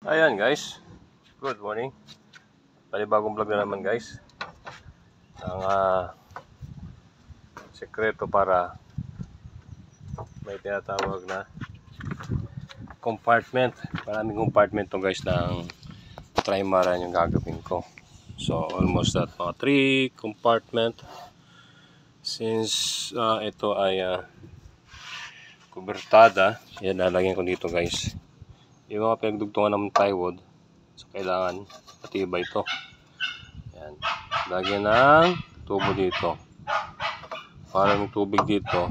Ayan guys, good morning. Panibagong vlog na naman guys. Ang sekreto para may tinatawag na compartment. Maraming compartment to guys ng trimaran yung gagawin ko. So almost that mga 3 compartment. Since ito ay kubertada, yan lalagyan ko dito guys. Yung mga pinagdugtungan ng plywood, so kailangan matibay ito. Yan. Lagyan ng tubo dito. Para yung tubig dito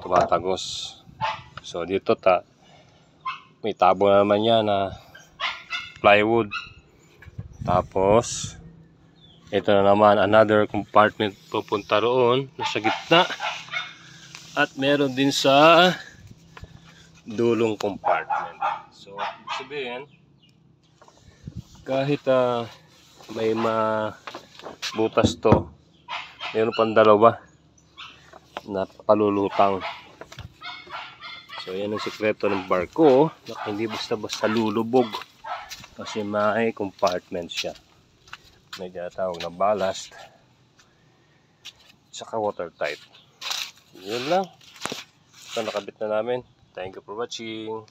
tumatagos. So dito may tabo na naman yan na plywood. Tapos ito na naman another compartment pupunta roon nasa gitna. At meron din sa dulong compartment. So, ibig sabihin, kahit may mabutas to, meron pang dalawa na palulutang. So, yan ang sekreto ng barko, na hindi basta-basta lulubog. Kasi may compartment siya. May tinatawag na ballast, tsaka watertight. Yun lang. Ito nakabit na namin. Thank you for watching.